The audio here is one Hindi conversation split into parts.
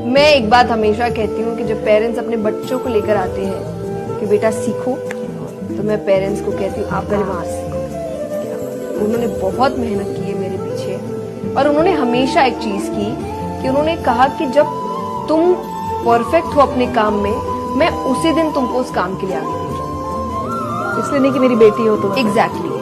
मैं एक बात हमेशा कहती हूँ कि जब पेरेंट्स अपने बच्चों को लेकर आते हैं कि बेटा सीखो, तो मैं पेरेंट्स को कहती हूँ आप पहले वहां सीखो। उन्होंने बहुत मेहनत की है मेरे पीछे, और उन्होंने हमेशा एक चीज की कि उन्होंने कहा कि जब तुम परफेक्ट हो अपने काम में, मैं उसी दिन तुमको उस काम के लिए आगे भेजूंगा। इसलिए नहीं कि मेरी बेटी हो तो एग्जैक्टली।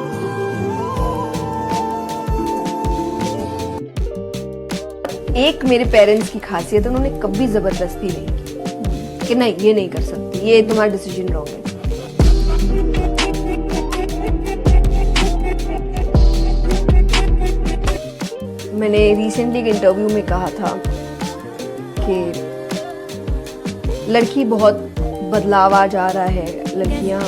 एक मेरे पेरेंट्स की खासियत, उन्होंने कभी जबरदस्ती नहीं की कि नहीं ये नहीं कर सकती, ये तुम्हारा डिसीजन रॉन्ग है। मैंने रिसेंटली एक इंटरव्यू में कहा था कि लड़की बहुत बदलाव आ जा रहा है, लड़कियां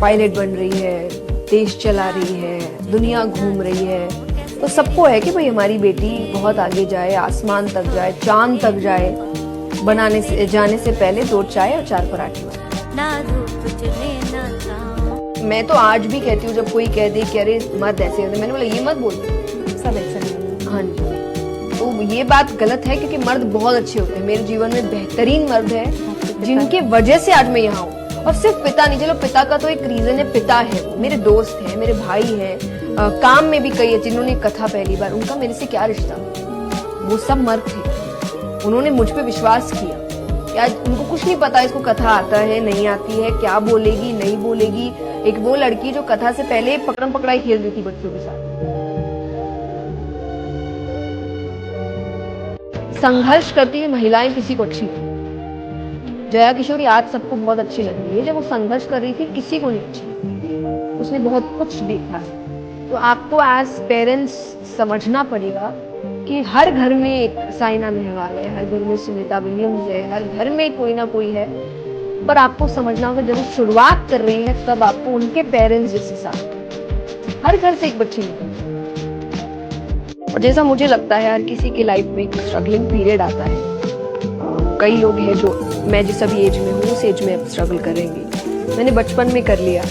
पायलट बन रही है, देश चला रही है, दुनिया घूम रही है, तो सबको है कि भाई हमारी बेटी बहुत आगे जाए, आसमान तक जाए, चांद तक जाए, जाने से पहले 2 चाय और 4 पराठे। मैं तो आज भी कहती हूँ जब कोई कह दे कि अरे मर्द ऐसे होते, मैंने बोला ये मत बोल, सब ऐसा नहीं। हाँ जी, तो ये बात गलत है क्योंकि मर्द बहुत अच्छे होते हैं। मेरे जीवन में बेहतरीन मर्द है जिनके वजह से आज मैं यहाँ हूँ। और सिर्फ पिता नहीं, चलो पिता का तो एक रीजन है, पिता है, मेरे दोस्त हैं, मेरे भाई हैं, काम में भी कई है जिन्होंने कथा पहली बार, उनका मेरे से क्या रिश्ता, वो सब मर्द थे। उन्होंने मुझ पे विश्वास किया कि आज उनको कुछ नहीं पता इसको कथा आता है नहीं आती है, क्या बोलेगी नहीं बोलेगी। एक वो लड़की जो कथा से पहले पकड़म पकड़ाई खेल रही थी बच्चों के साथ। संघर्ष करती हुई महिलाएं किसी को अच्छी नहीं। जया किशोरी आज सबको बहुत अच्छी लग रही है, जब वो संघर्ष कर रही थी किसी को नहीं अच्छी। उसने बहुत कुछ देखा है। तो आपको एज पेरेंट्स समझना पड़ेगा कि हर घर में एक साइना नेहवाल है, हर घर में सुनीता विलियम्स है, हर घर में कोई ना कोई है, पर आपको समझना होगा जब शुरुआत कर रही है तब आपको उनके पेरेंट्स जैसे साथ, हर घर से एक बच्ची निकलती है। और जैसा मुझे लगता है हर किसी की लाइफ में एक स्ट्रगलिंग पीरियड आता है। कई लोग हैं जो मैं जिस अभी एज में हूँ उस एज में अब स्ट्रगल करेंगे। मैंने बचपन में कर लिया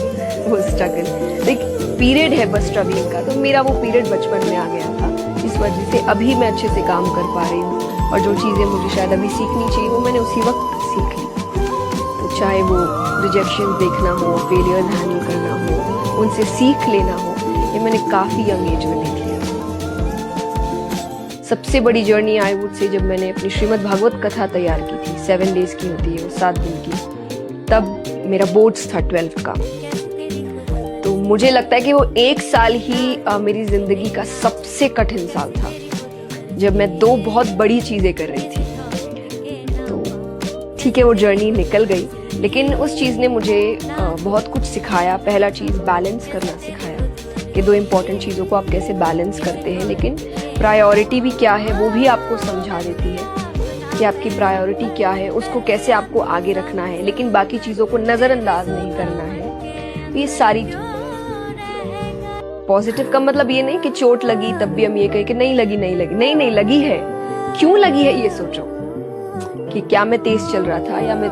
वो स्ट्रगल, एक पीरियड है बस स्ट्रगलिंग का, तो मेरा वो पीरियड बचपन में आ गया था। इस वजह से अभी मैं अच्छे से काम कर पा रही हूँ, और जो चीज़ें मुझे शायद अभी सीखनी चाहिए वो मैंने उसी वक्त सीख ली। तो चाहे वो रिजेक्शन देखना हो, फेलियर हैंडल करना हो, उनसे सीख लेना हो, ये मैंने काफ़ी यंग एज में देख लिया। सबसे बड़ी जर्नी आई वुड से जब मैंने अपनी श्रीमद् भागवत कथा तैयार की थी, 7 डेज की होती है वो, 7 दिन की, तब मेरा बोर्ड्स था 12th का। तो मुझे लगता है कि वो 1 साल ही मेरी जिंदगी का सबसे कठिन साल था, जब मैं 2 बहुत बड़ी चीजें कर रही थी। तो ठीक है वो जर्नी निकल गई, लेकिन उस चीज ने मुझे बहुत कुछ सिखाया। पहला चीज बैलेंस करना सिखाया कि 2 इम्पोर्टेंट चीजों को आप कैसे बैलेंस करते हैं, लेकिन प्रायोरिटी भी क्या है वो भी आपको समझा देती है कि आपकी प्रायोरिटी क्या है, उसको कैसे आपको आगे रखना है, लेकिन बाकी चीजों को नजरअंदाज नहीं करना है। ये सारी पॉजिटिव का मतलब ये नहीं कि चोट लगी तब भी हम ये कहें कि नहीं लगी, नहीं लगी है। क्यों लगी है ये सोचो, कि क्या मैं तेज चल रहा था, या मैं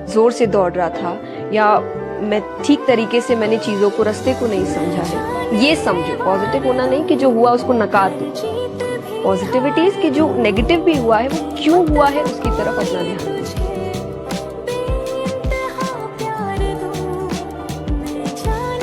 जोर से दौड़ रहा था, या मैं ठीक तरीके से मैंने चीजों को, रास्ते को नहीं समझा है। ये समझो, पॉजिटिव होना नहीं कि जो हुआ उसको नकार दो। पॉजिटिविटी कि जो नेगेटिव भी हुआ है वो क्यों हुआ है उसकी तरफ अपना ध्यान